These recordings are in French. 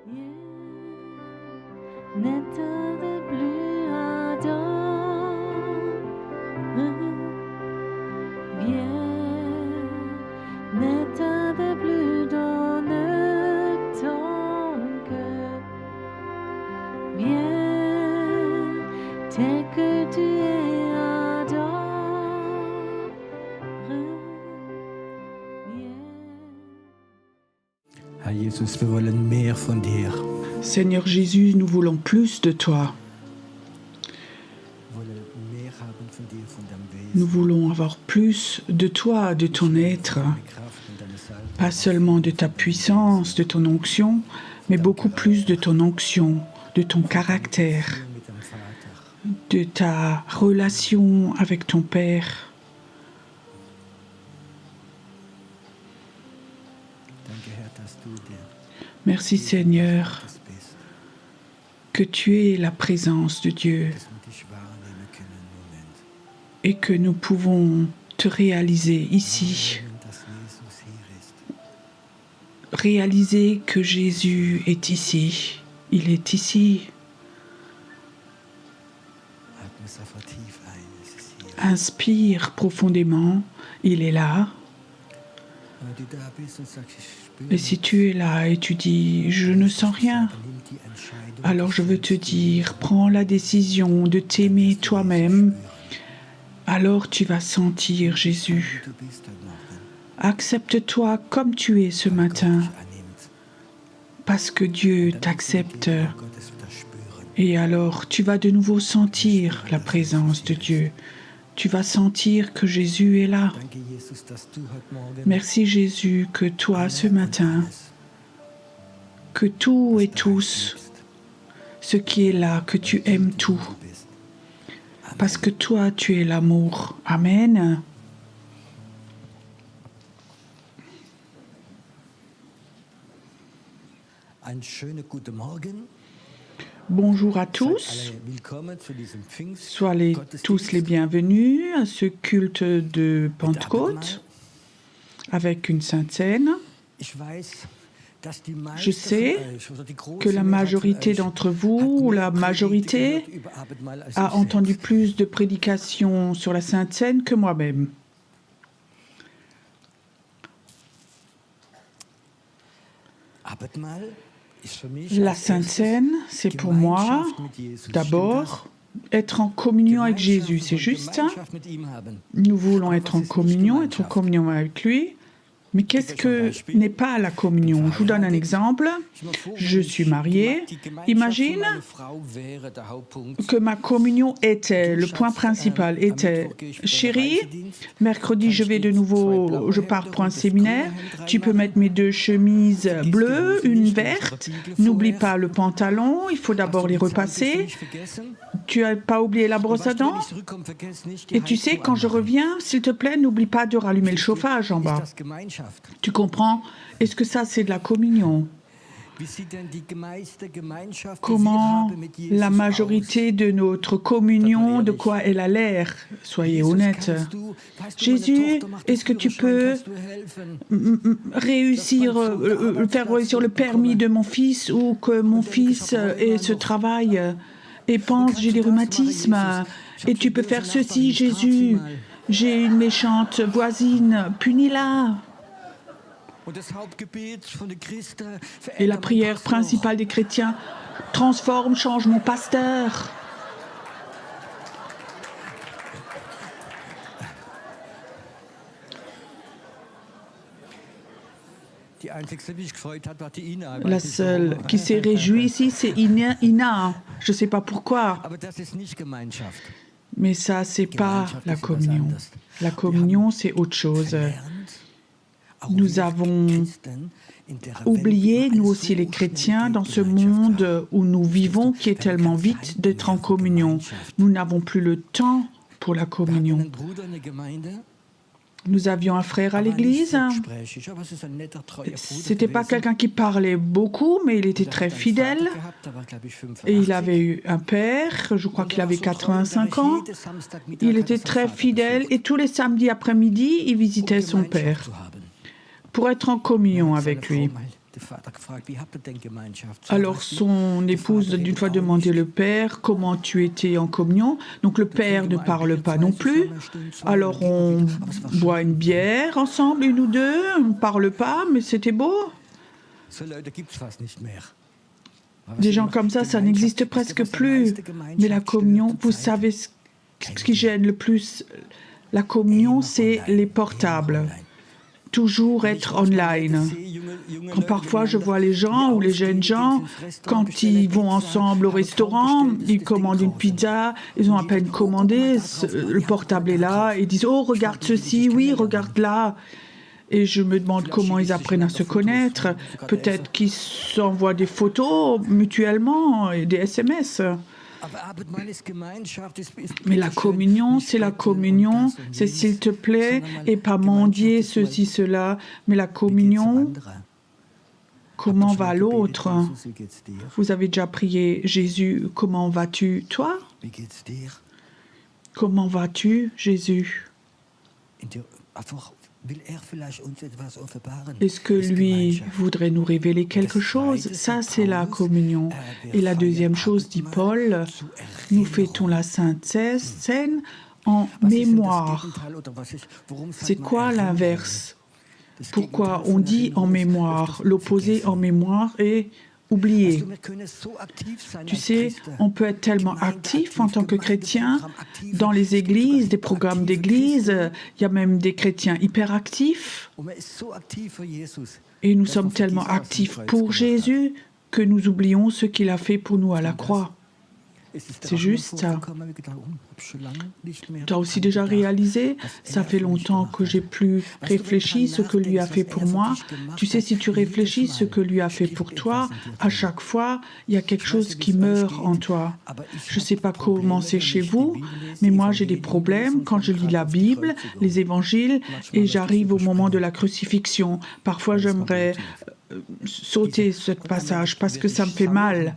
내 뜻을 bleu viens, n'état de plus donne ton cœur, viens, tel que tu es adore, viens. Herr Jesus, wir wollen mehr von dir. Seigneur Jésus, nous voulons plus de toi. Wir wollen mehr haben von dir, von deinem Wesen, Nous voulons avoir plus de toi, de ton être, deine Kraft und deine Salbung. pas seulement de ta puissance, de ton onction, mais beaucoup plus de ton onction, de ton caractère, Mit dem Vater. de ta relation avec ton Père. Danke, Herr, dass du der Merci Seigneur das bist, que tu es la présence de Dieu dass wir dich wahrnehmen können im Moment. et que nous pouvons te réaliser ici, Wahrnehmen, dass Jesus hier ist. réaliser que Jésus est ici, il est ici. Atme es einfach tief ein, es ist hier. Inspire profondément, il est là. Wenn du da bist und sagst, ich spüre Et si tu es là et tu dis « je ne sens rien », nimm die Entscheidung, alors je veux te dire, prends la décision de t'aimer toi-même, alors tu vas sentir Jésus. du bist heute Morgen, Accepte-toi comme tu es ce matin, dich annimmt. parce que Dieu t'accepte. Gottes wieder spüren. Et alors tu vas de nouveau sentir la présence de Dieu. Tu vas sentir que Jésus est là. Danke, Jesus, dass du heute Morgen Merci Jésus que toi ce matin, que tout et tous, ce qui est là, que tu aimes tout. bist. Parce que toi, tu es l'amour. Amen. Einen schönen guten Morgen. Bonjour à Seid tous. alle willkommen zu diesem Pfingst. Soyez tous les bienvenus à ce culte de Pentecôte avec une sainte scène. Ich weiß, dass die meisten Je sais von euch, oder die große que la Mehrheit von majorité euch d'entre hat vous, ou mehr la Predigten majorité, gehört über Abendmahl als a ich entendu selbst. plus de prédications sur la sainte scène que moi-même. Abendmahl ist für mich La als sainte erstes scène, c'est pour moi Gemeinschaft mit Jesus. d'abord être en communion avec Jésus. C'est juste, hein? Gemeinschaft mit ihm haben. Nous voulons être en communion avec lui. Mais qu'est-ce que n'est pas la communion? Je vous donne un exemple. Je suis mariée. Imagine que ma communion était, le point principal était, chérie, mercredi je vais de nouveau, je pars pour un séminaire, tu peux mettre mes 2 chemises bleues, une verte, n'oublie pas le pantalon, il faut d'abord les repasser, tu n'as pas oublié la brosse à dents, et tu sais, quand je reviens, s'il te plaît, n'oublie pas de rallumer le chauffage en bas. Tu comprends? Est-ce que ça c'est de la communion? Comment la majorité de notre communion, de quoi elle a l'air? Soyez honnêtes. Jésus, est-ce que tu peux réussir, faire réussir le permis de mon fils, ou que mon fils ait ce travail et pense j'ai des rhumatismes, et tu peux faire ceci, Jésus, j'ai une méchante voisine, punis-la. Et la prière principale des chrétiens, transforme, change mon pasteur. La seule qui s'est réjouie ici, c'est Ina. Je ne sais pas pourquoi. Mais ça, c'est pas la communion. La communion, c'est autre chose. Nous avons oublié, nous aussi les chrétiens, dans ce monde où nous vivons, qui est tellement vite, d'être en communion. Nous n'avons plus le temps pour la communion. Nous avions un frère à l'église. C'était pas quelqu'un qui parlait beaucoup, mais il était très fidèle. Et il avait eu un père, je crois qu'il avait 85 ans. Il était très fidèle et tous les samedis après-midi, il visitait son père pour être en communion avec lui. Alors son épouse d'une fois demandé le père comment tu étais en communion. Donc le père ne parle pas non plus. Alors on boit une bière ensemble, une ou deux, on ne parle pas, mais c'était beau. Des gens comme ça n'existe presque plus. Mais la communion, vous savez ce qui gêne le plus la communion, c'est les portables. Toujours être online. Quand parfois je vois les gens ou les jeunes gens, quand ils vont ensemble au restaurant, ils commandent une pizza, ils ont à peine commandé, le portable est là, ils disent « Oh, regarde ceci, oui, regarde là ». Et je me demande comment ils apprennent à se connaître. Peut-être qu'ils s'envoient des photos mutuellement et des SMS. Mais la communion, c'est la communion, c'est s'il te plaît, et pas mendier ceci, cela. Mais la communion, comment va l'autre? Vous avez déjà prié, Jésus, comment vas-tu, toi? Comment vas-tu, Jésus? Est-ce que lui voudrait nous révéler quelque chose? Ça, c'est la communion. Et la deuxième chose, dit Paul, nous fêtons la Sainte Seine en mémoire. C'est quoi l'inverse? Pourquoi on dit en mémoire? L'opposé en mémoire est oublié. Tu sais, on peut être tellement actif en tant que chrétien dans les églises, des programmes d'église. Il y a même des chrétiens hyperactifs. Et nous sommes tellement actifs pour Jésus que nous oublions ce qu'il a fait pour nous à la croix. C'est juste ça. Tu as aussi déjà réalisé, ça fait longtemps que j'ai plus réfléchi ce que lui a fait pour moi. Tu sais, si tu réfléchis ce que lui a fait pour toi, à chaque fois, il y a quelque chose qui meurt en toi. Je ne sais pas comment c'est chez vous, mais moi j'ai des problèmes quand je lis la Bible, les évangiles, et j'arrive au moment de la crucifixion. Parfois, j'aimerais sauter ce passage parce que ça me fait mal.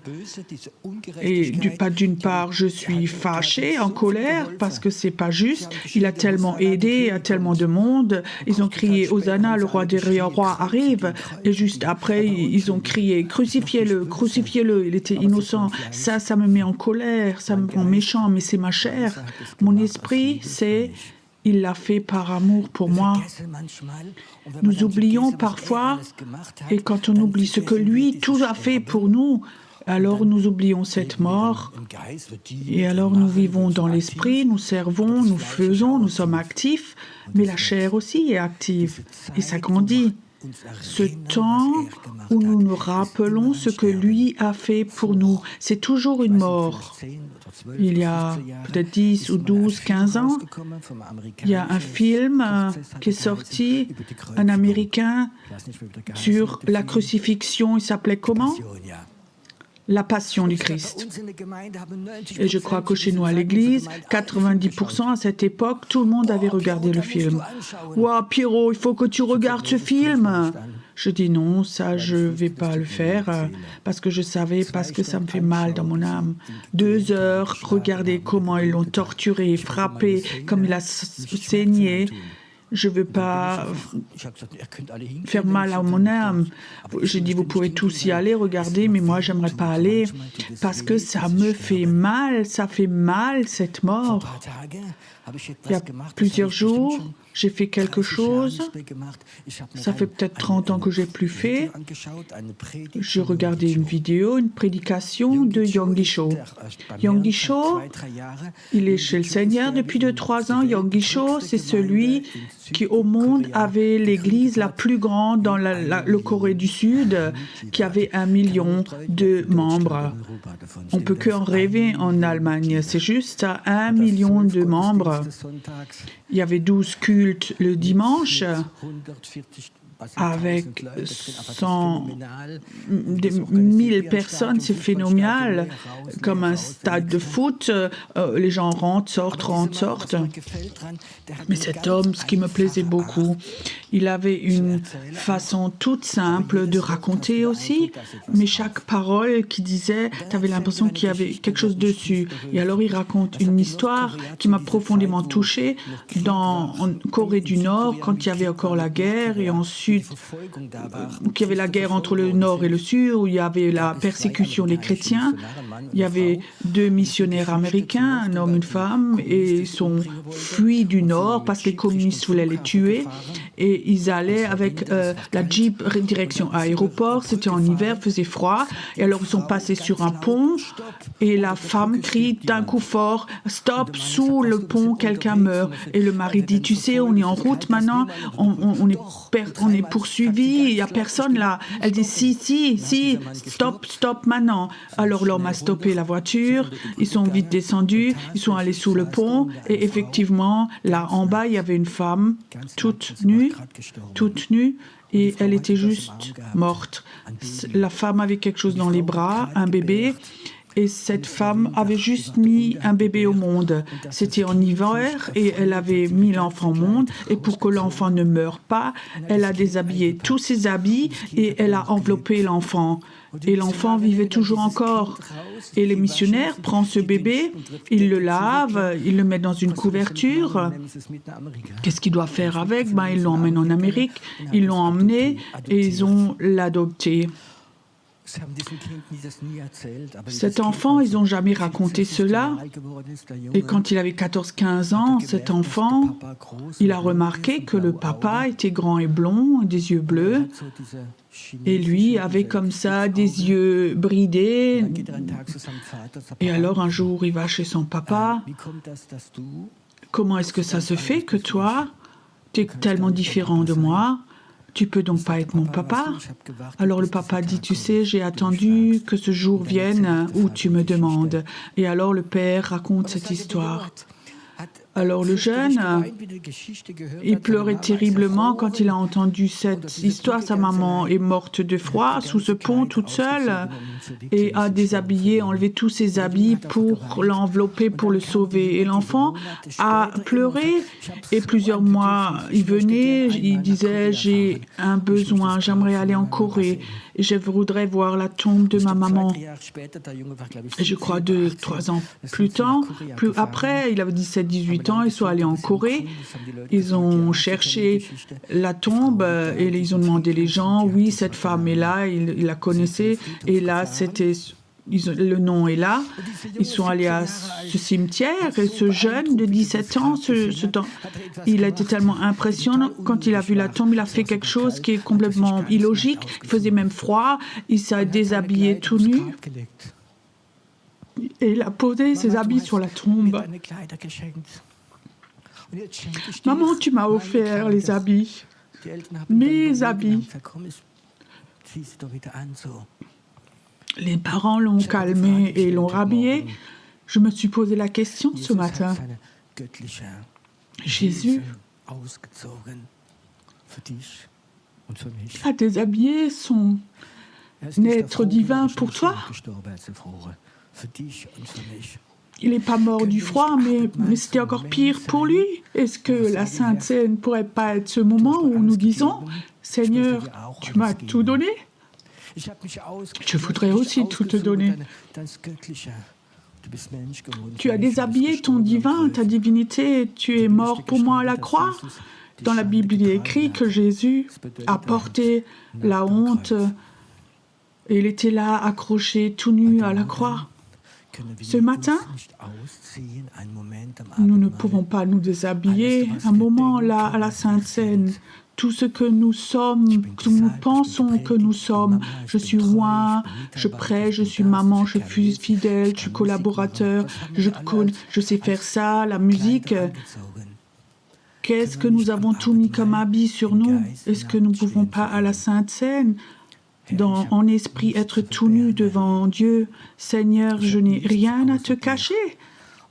Et d'une part, je suis fâchée, en colère, parce que c'est pas juste. Il a tellement aidé à tellement de monde. Ils ont crié « Hosanna, le roi des rois arrive ». Et juste après, ils ont crié « Crucifiez-le, crucifiez-le ». Il était innocent. Ça me met en colère, ça me rend méchant, mais c'est ma chair. Mon esprit, c'est... Il l'a fait par amour pour moi. Nous oublions parfois, et quand on oublie ce que lui, tout a fait pour nous, alors nous oublions cette mort, et alors nous vivons dans l'esprit, nous servons, nous faisons, nous sommes actifs, mais la chair aussi est active, et ça grandit. Ce temps où nous nous rappelons ce que lui a fait pour nous, c'est toujours une mort. Il y a peut-être 10 ou 12, 15 ans, il y a un film qui est sorti, un Américain, sur la crucifixion. Il s'appelait comment? La Passion du Christ. Et je crois que chez nous à l'église, 90% à cette époque, tout le monde avait regardé le film. « Ouah, Pierrot, il faut que tu regardes ce film !» Je dis non, ça je ne vais pas le faire parce que je savais, parce que ça me fait mal dans mon âme. 2 heures, regardez comment ils l'ont torturé, frappé, comme il a saigné. Je ne veux pas faire mal à mon âme. J'ai dit, vous pouvez tous y aller, regarder, mais moi, je n'aimerais pas aller parce que ça me fait mal, ça fait mal, cette mort. Il y a plusieurs jours, j'ai fait quelque chose. Ça fait peut-être 30 ans que je n'ai plus fait. J'ai regardé une vidéo, une prédication de Yonggi Cho. Yonggi Cho, il est chez le Seigneur depuis 2-3 ans. Yonggi Cho, c'est celui qui au monde avait l'église la plus grande dans le Corée du Sud, qui avait 1 million de membres. On ne peut qu'en rêver en Allemagne. C'est juste à 1 million de membres. Il y avait 12 cultes le dimanche avec 1000 personnes, c'est phénoménal, comme un stade de foot, les gens rentrent, sortent. Mais cet homme, ce qui me plaisait beaucoup, il avait une façon toute simple de raconter aussi, mais chaque parole qu'il disait, tu avais l'impression qu'il y avait quelque chose dessus. Et alors il raconte une histoire qui m'a profondément touchée en Corée du Nord, quand il y avait encore la guerre, et ensuite sud, qu'il y avait la guerre entre le nord et le sud, où il y avait la persécution des chrétiens. Il y avait 2 missionnaires américains, un homme, une femme, et ils sont fuis du nord parce que les communistes voulaient les tuer. Et ils allaient avec la Jeep direction aéroport. C'était en hiver, faisait froid. Et alors ils sont passés sur un pont et la femme crie d'un coup fort « Stop, sous le pont, quelqu'un meurt ». Et le mari dit « Tu sais, on est en route maintenant, on est poursuivi, il n'y a personne là ». Elle dit « Si, stop maintenant ». Alors l'homme a stoppé la voiture, ils sont vite descendus, ils sont allés sous le pont et effectivement, là en bas, il y avait une femme toute nue, et elle était juste morte. La femme avait quelque chose dans les bras, un bébé, et cette femme avait juste mis un bébé au monde. C'était en hiver et elle avait mis l'enfant au monde. Et pour que l'enfant ne meure pas, elle a déshabillé tous ses habits et elle a enveloppé l'enfant. Et l'enfant vivait toujours encore. Et les missionnaires prennent ce bébé, ils le lavent, ils le mettent dans une couverture. Qu'est-ce qu'ils doivent faire avec? Ils l'emmènent en Amérique, ils l'ont emmené et ils ont l'adopté. Cet enfant, ils n'ont jamais raconté cela. Et quand il avait 14-15 ans, cet enfant, il a remarqué que le papa était grand et blond, des yeux bleus. Et lui avait comme ça des yeux bridés. Et alors un jour, il va chez son papa. Comment est-ce que ça se fait que toi, tu es tellement différent de moi? Tu peux donc pas être mon papa? Alors le papa dit, tu sais, j'ai attendu que ce jour vienne où tu me demandes. Et alors le père raconte cette histoire. Alors le jeune, il pleurait terriblement quand il a entendu cette histoire. Sa maman est morte de froid sous ce pont toute seule et a déshabillé, enlevé tous ses habits pour l'envelopper, pour le sauver. Et l'enfant a pleuré et plusieurs mois, il venait, il disait, j'ai un besoin, j'aimerais aller en Corée. Et je voudrais voir la tombe de ma maman. Et je crois 2-3 ans plus après, il avait 17-18 ans, ils sont allés en Corée. Ils ont cherché la tombe et ils ont demandé les gens, oui, cette femme est là, ils la connaissaient. Et là, le nom est là. Ils sont allés à ce cimetière et ce jeune de 17 ans, il a été tellement impressionnant. Quand il a vu la tombe, il a fait quelque chose qui est complètement illogique. Il faisait même froid. Il s'est déshabillé tout nu. Et il a posé ses habits sur la tombe. Maman, tu m'as offert les habits. Mes habits. Les parents l'ont calmé et l'ont rhabillé. Je me suis posé la question ce matin. Jésus a déshabillé son être divin pour toi. Il n'est pas mort du froid, mais c'était encore pire pour lui. Est-ce que la Sainte Seine ne pourrait pas être ce moment où nous disons « Seigneur, tu m'as tout donné ?» Je voudrais aussi tout te donner. Tu as déshabillé ton divin, ta divinité, tu es mort pour moi à la croix. Dans la Bible, il est écrit que Jésus a porté la honte et il était là, accroché, tout nu à la croix. Ce matin, nous ne pouvons pas nous déshabiller. Un moment là, à la Sainte Seine, tout ce que nous sommes, que nous pensons que nous sommes. Je suis roi, je prêche, je suis maman, je suis fidèle, je suis collaborateur, je sais faire ça, la musique. Qu'est-ce que nous avons tout mis comme habit sur nous? Est-ce que nous ne pouvons pas à la Sainte Seine, en esprit, être tout nu devant Dieu? Seigneur, je n'ai rien à te cacher.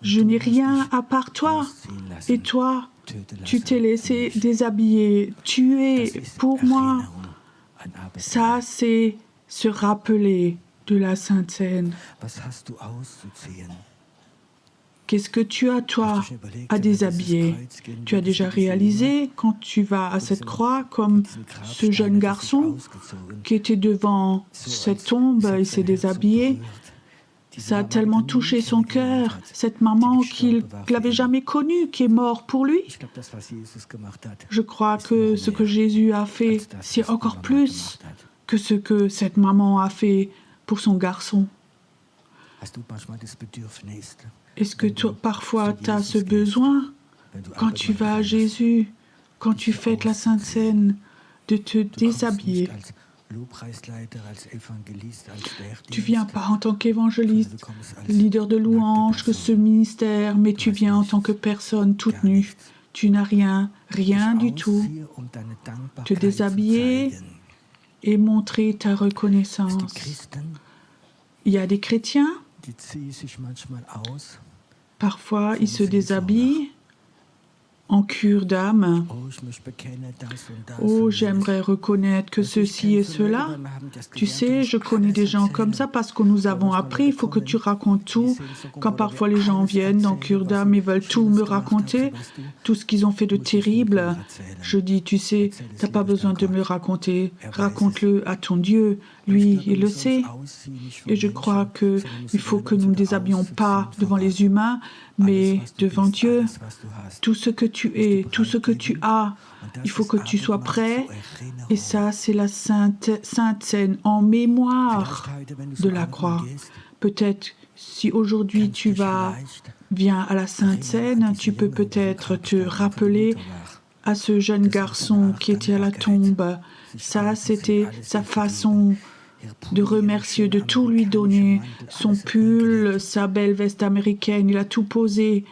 Je n'ai rien à part toi. Et toi, tu t'es laissé déshabiller. Tu es pour moi. Ça, c'est se rappeler de la Sainte Seine. Qu'est-ce que tu as, toi, à déshabiller? Tu as déjà réalisé, quand tu vas à cette croix, comme ce jeune garçon qui était devant cette tombe, il s'est déshabillé. Ça a tellement touché son cœur, cette maman qu'il n'avait jamais connue, qui est morte pour lui. Je crois que ce que Jésus a fait, c'est encore plus que ce que cette maman a fait pour son garçon. Est-ce que parfois tu as ce besoin, quand tu vas à Jésus, quand tu fêtes la Sainte Seine, de te déshabiller? Tu viens pas en tant qu'évangéliste, leader de louange, que ce ministère, mais tu viens en tant que personne toute nue. Tu n'as rien, rien du tout. Te déshabiller et montrer ta reconnaissance. Il y a des chrétiens, parfois ils se déshabillent en cure d'âme. Oh, j'aimerais reconnaître que ceci et cela. Tu sais, je connais des gens comme ça parce que nous avons appris, il faut que tu racontes tout. Quand parfois les gens viennent dans cure d'âme, ils veulent tout me raconter, tout ce qu'ils ont fait de terrible. Je dis, tu sais, tu n'as pas besoin de me raconter, raconte-le à ton Dieu. Lui, il le sait. Et je crois qu'il faut que nous ne déshabillions pas devant les humains, mais devant Dieu. Tout ce que tu es, tout ce que tu as, il faut que tu sois prêt. Et ça, c'est la Sainte Seine en mémoire de la croix. Peut-être, si aujourd'hui tu viens à la Sainte Seine, tu peux peut-être te rappeler à ce jeune garçon qui était à la tombe. Ça, c'était sa façon de remercier, de tout lui donner, son pull, sa belle veste américaine, il a tout posé.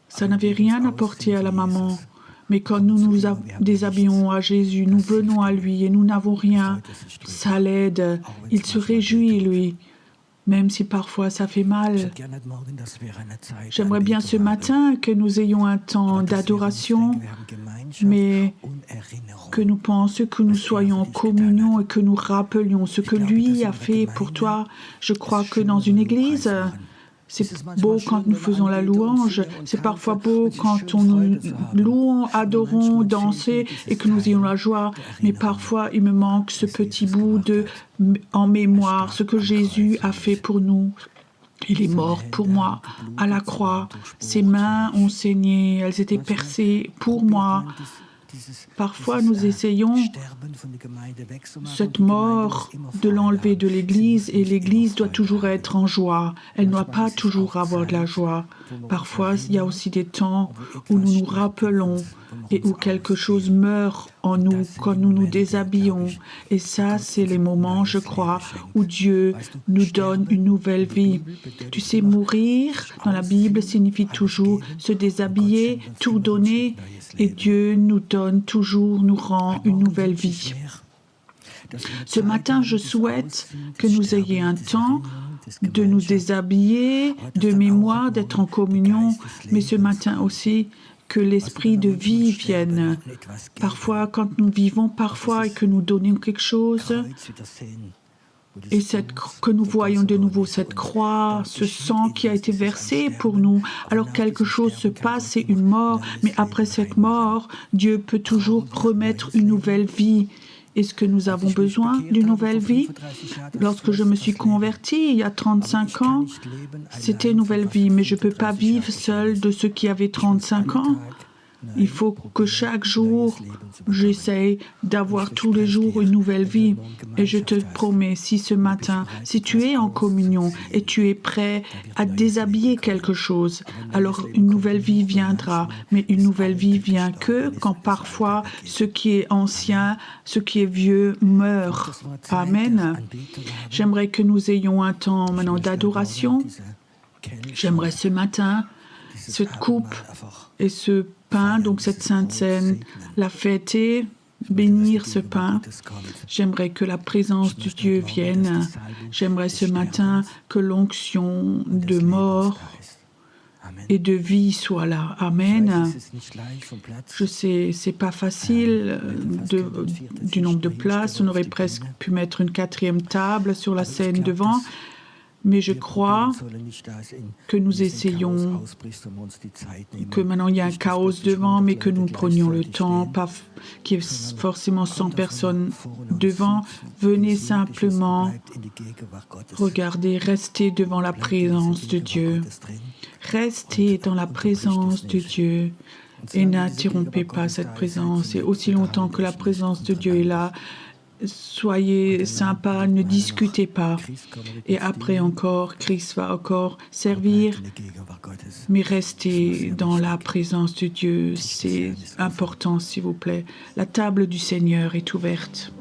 Ça n'avait rien apporté à la maman. Mais quand nous nous déshabillons à Jésus, nous venons à lui et nous n'avons rien, ça l'aide. Il se réjouit, lui, même si parfois ça fait mal. J'aimerais bien ce matin que nous ayons un temps d'adoration, mais que nous pensions, que nous soyons en communion et que nous rappelions ce que lui a fait pour toi. Je crois que dans une église, c'est beau quand nous faisons la louange, c'est parfois beau quand on nous louons, adorons, dansons et que nous ayons la joie. Mais parfois, il me manque ce petit bout en mémoire, ce que Jésus a fait pour nous. Il est mort pour moi à la croix. Ses mains ont saigné, elles étaient percées pour moi. Parfois, nous essayons cette mort de l'enlever de l'Église et l'Église doit toujours être en joie. Elle ne doit pas toujours avoir de la joie. Parfois, il y a aussi des temps où nous nous rappelons et où quelque chose meurt en nous quand nous nous déshabillons. Et ça, c'est les moments, je crois, où Dieu nous donne une nouvelle vie. Tu sais, mourir dans la Bible signifie toujours se déshabiller, tout donner. Et Dieu nous donne toujours, nous rend une nouvelle vie. Ce matin, je souhaite que nous ayons un temps de nous déshabiller, de mémoire, d'être en communion, mais ce matin aussi, que l'esprit de vie vienne. Parfois, quand nous vivons parfois et que nous donnons quelque chose, et que nous voyons de nouveau cette croix, ce sang qui a été versé pour nous, alors quelque chose se passe, c'est une mort, mais après cette mort, Dieu peut toujours remettre une nouvelle vie. Est-ce que nous avons besoin d'une nouvelle vie? Lorsque je me suis convertie il y a 35 ans, c'était une nouvelle vie, mais je ne peux pas vivre seule de ceux qui avaient 35 ans. Il faut que chaque jour, j'essaye d'avoir tous les jours une nouvelle vie. Et je te promets, si ce matin, si tu es en communion et tu es prêt à déshabiller quelque chose, alors une nouvelle vie viendra. Mais une nouvelle vie vient que quand parfois ce qui est ancien, ce qui est vieux meurt. Amen. J'aimerais que nous ayons un temps maintenant d'adoration. J'aimerais ce matin, cette coupe et ce pain, donc cette Sainte Seine, la fêter, bénir ce pain. J'aimerais que la présence de Dieu vienne. J'aimerais ce matin que l'onction de mort et de vie soit là. Amen. Je sais, c'est pas facile du nombre de places. On aurait presque pu mettre une 4e table sur la scène devant. Mais je crois que nous essayons, que maintenant il y a un chaos devant, mais que nous prenions le temps, pas qu'il y ait forcément 100 personnes devant. Venez simplement regarder, restez devant la présence de Dieu. Restez dans la présence de Dieu et n'interrompez pas cette présence. Et aussi longtemps que la présence de Dieu est là, soyez sympa, ne discutez pas. Et après encore, Christ va encore servir, mais restez dans la présence de Dieu. C'est important, s'il vous plaît. La table du Seigneur est ouverte.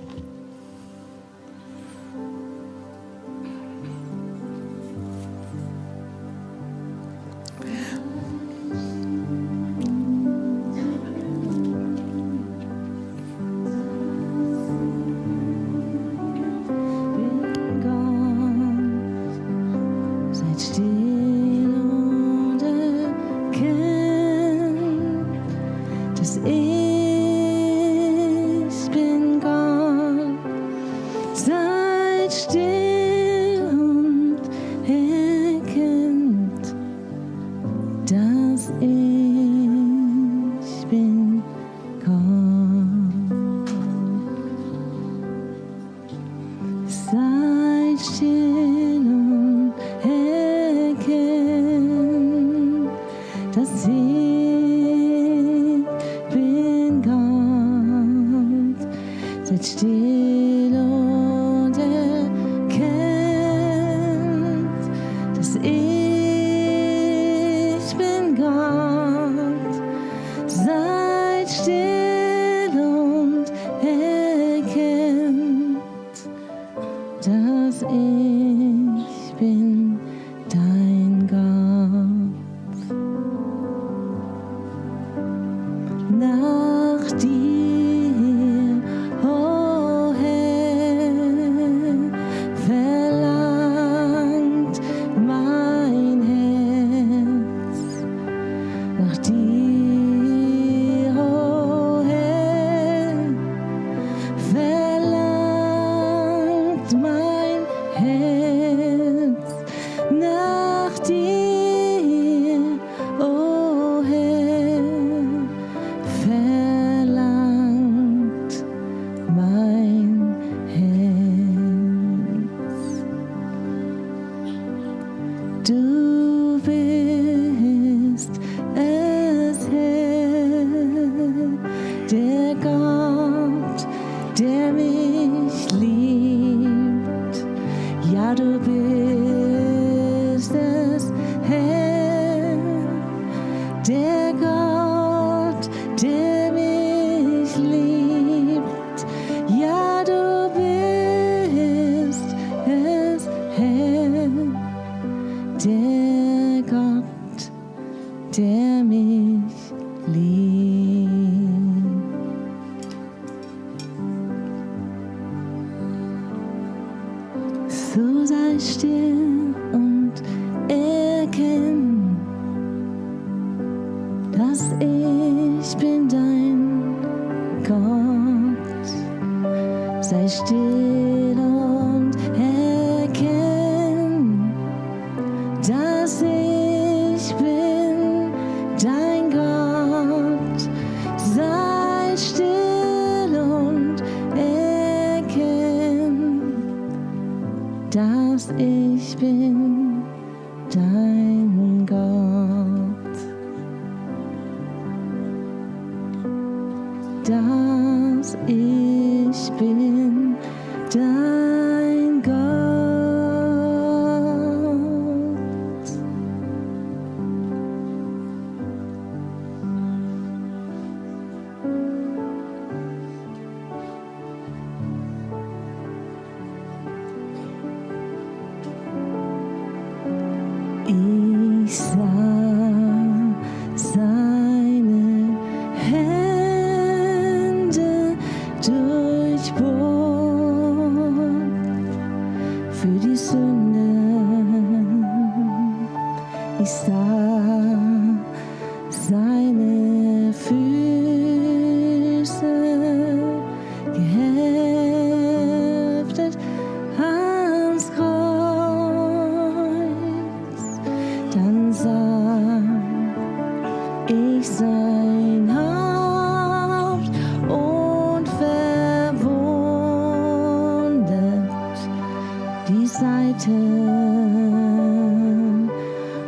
Zeiten.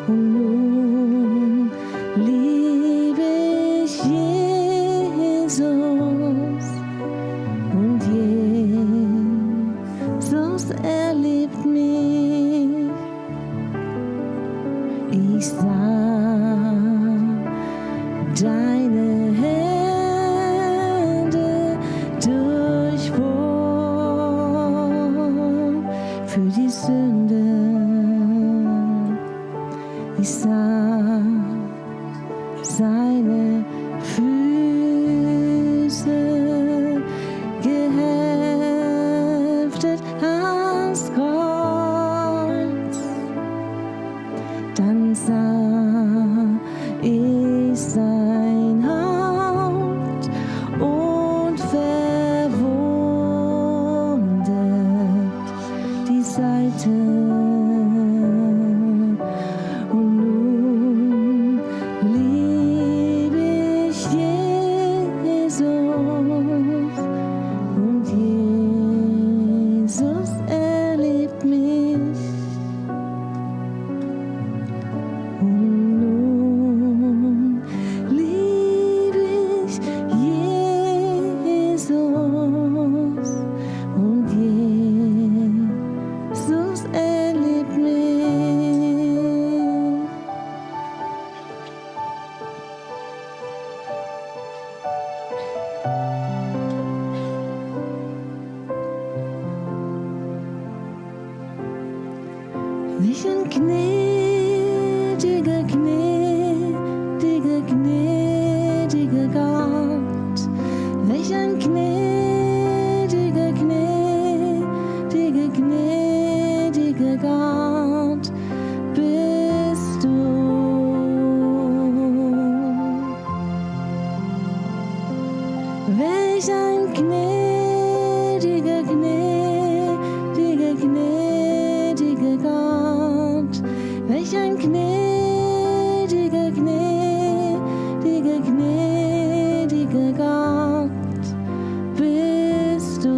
Und nun liebe ich Jesus und Jesus, er liebt mich. Ich sah deine Hände durchbohren für die Sünde. Ich sah seine Füße geheftet ans Kreuz. Dann sah ich sein Haupt und verwundet die Seite. Und nun liebe ich Jesus und Jesus, er liebt mich. Und nun liebe ich Jesus und Jesus, er liebt mich. Welch ein gnädiger, gnädiger, gnädiger Gott. Welch ein gnädiger, gnädiger, gnädiger Gott bist du. Welch ein gnädiger, gnädiger, gnädiger Gott. Welch ein gnädiger, gnädiger, gnädiger Gott bist du.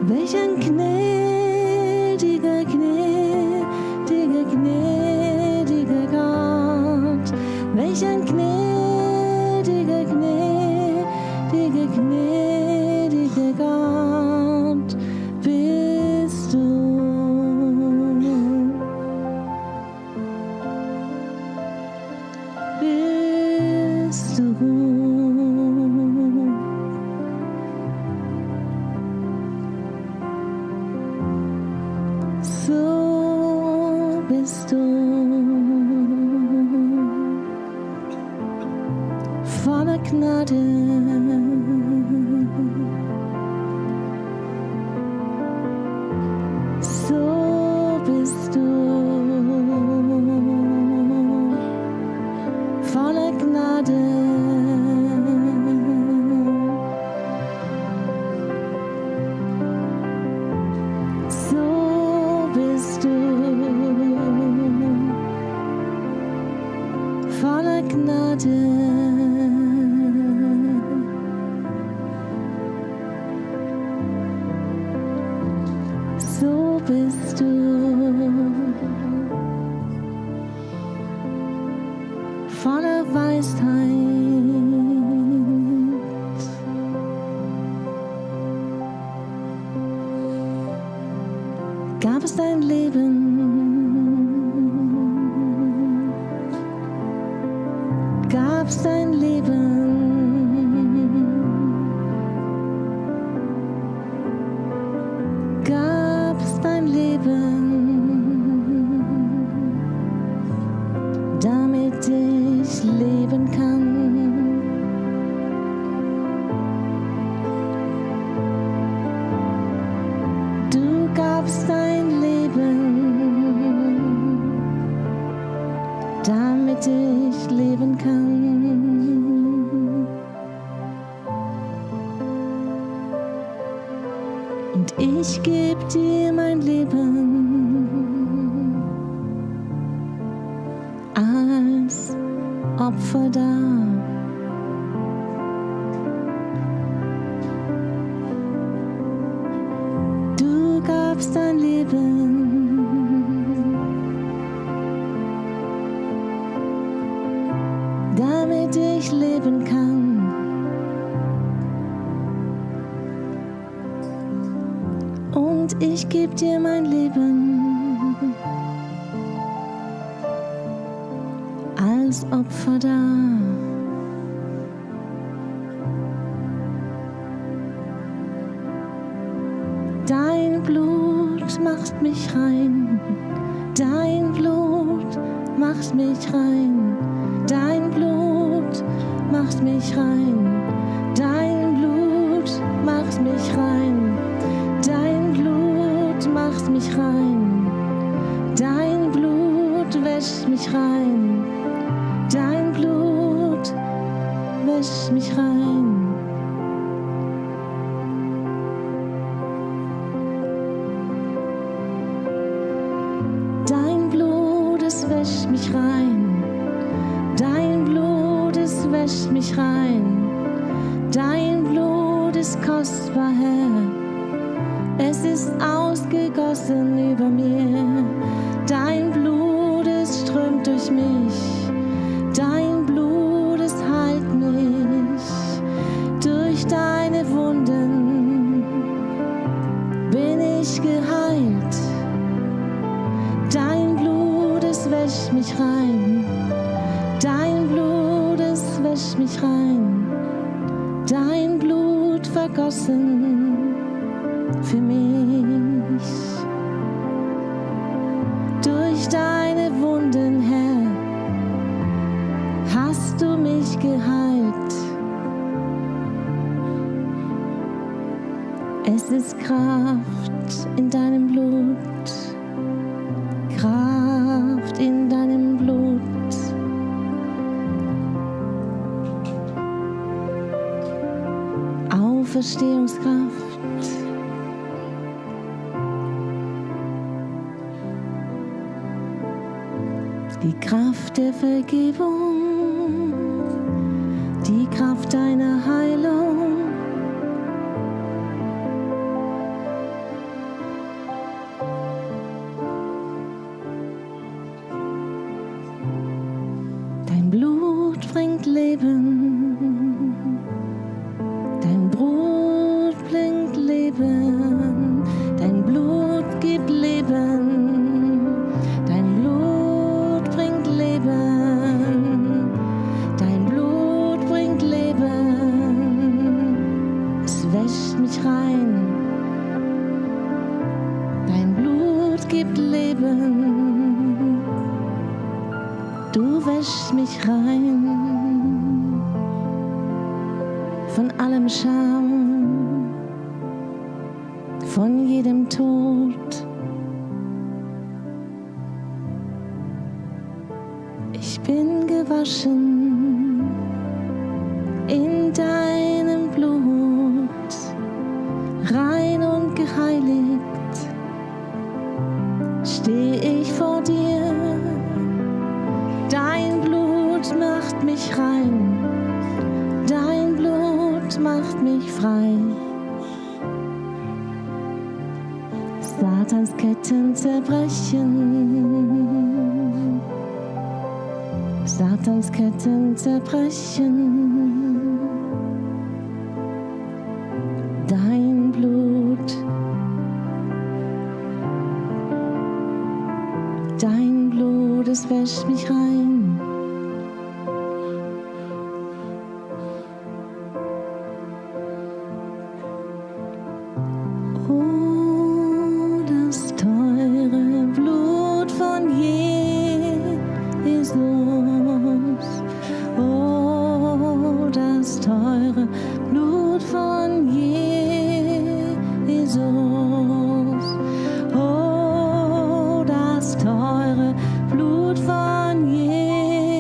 Welch ein gnädiger, gnädiger, gnädiger Gott. Welch ein gnädiger, gnädiger, gnädiger Gott bist du. Bist du. So bist du voller Gnade. So bist du voller Gnade. So bist du voller Gnade. So bist du voller Weisheit. Gab es dein Leben? Gab's dein Leben? Gab's dein Leben, damit ich leben kann? Du gabst dein Leben, damit ich leben kann. Und ich geb dir mein Leben, Opfer dar. Du gabst dein Leben, damit ich leben kann. Und ich geb dir mein Leben als Opfer dar. Dein Blut macht mich rein, dein Blut macht mich rein, dein Blut macht mich rein, dein Blut macht mich rein, dein Blut macht mich rein, dein Blut wäscht mich rein, dein Blut wäscht mich rein. Dein Blut, es wäscht mich rein, dein Blut, es wäscht mich rein, dein Blut ist kostbar, Herr, es ist ausgegossen über mir, dein Blut, es strömt durch mich, dein Blut, es heilt mich, durch deine Wunden bin ich geheilt. Dein Blut, es wäscht mich rein, dein Blut, es wäscht mich rein, dein Blut vergossen für mich. Durch deine Wunden, Herr, hast du mich geheilt. Es ist Kraft in deinem Blut, Kraft in deinem Blut. Auferstehungskraft. Die Kraft der Vergebung, die Kraft deiner Heilung. Dein Blut bringt Leben, dein Blut bringt Leben, dein Blut gibt Leben, dein Blut bringt Leben, dein Blut bringt Leben, es wäscht mich rein, dein Blut gibt Leben, du wäschst mich rein von allem Scham, von jedem Tod. Ich bin gewaschen in deinem Blut, rein und geheiligt steh ich vor dir. Dein Blut macht mich rein, dein Blut macht mich frei. Satans Ketten zerbrechen, Satans Ketten zerbrechen. Dein Blut, dein Blut, es wäscht mich rein. Oh, das teure Blut von Jesus. Oh, das teure Blut von Jesus. Oh, das teure Blut von Jesus.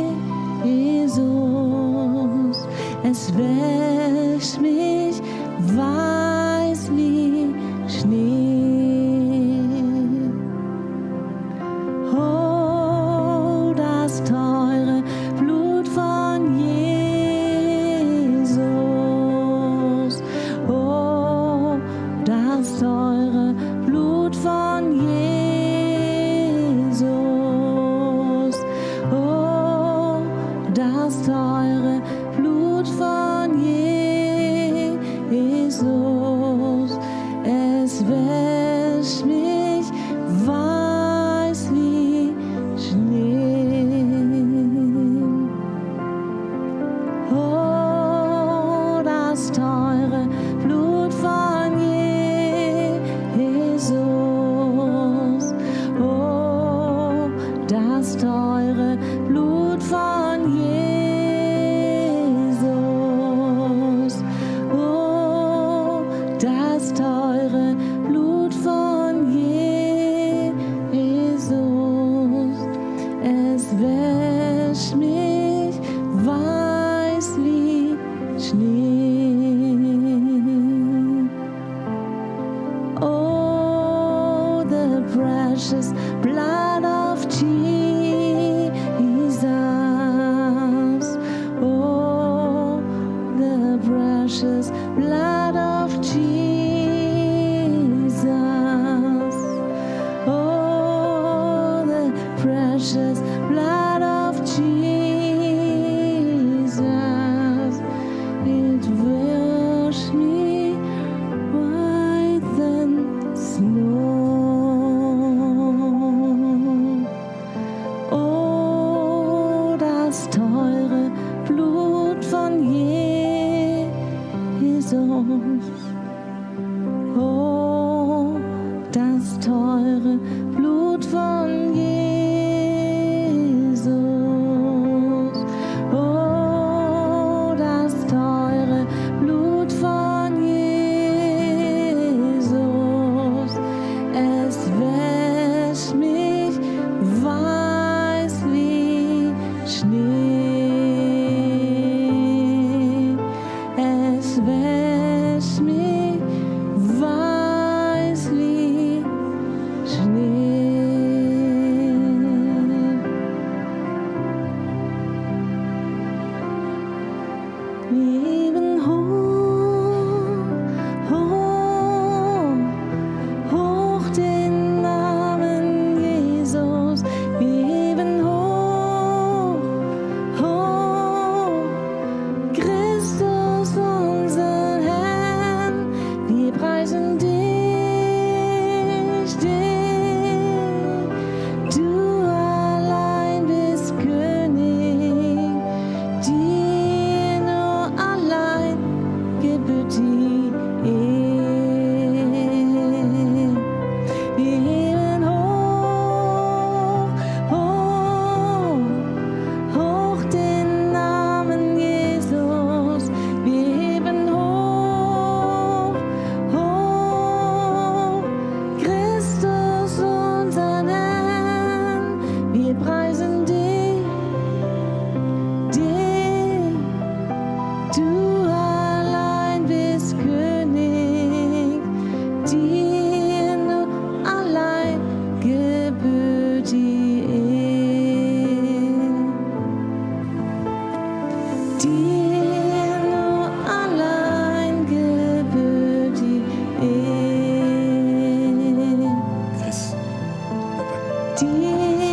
Oh, das teure Blut von Jesus. Oh, das teure Blut von Jesus. Es wäscht mich weiß wie Schnee. Es wäscht mich weiß wie Schnee. Wir heben hoch, hoch, hoch den Namen Jesus. Wir heben hoch, hoch, Christus unseren Herrn. Wir preisen dich, du allein bist König, dir nur allein gebührt die Ehre. Wir heben hoch, hoch, hoch den Namen Jesus. Wir heben hoch, hoch, Christus unseren Herrn. Wir preisen dich, du allein bist König, dir nur allein gebührt die Ehre. Dir nur allein gebührt die Ehre. Chris, Dir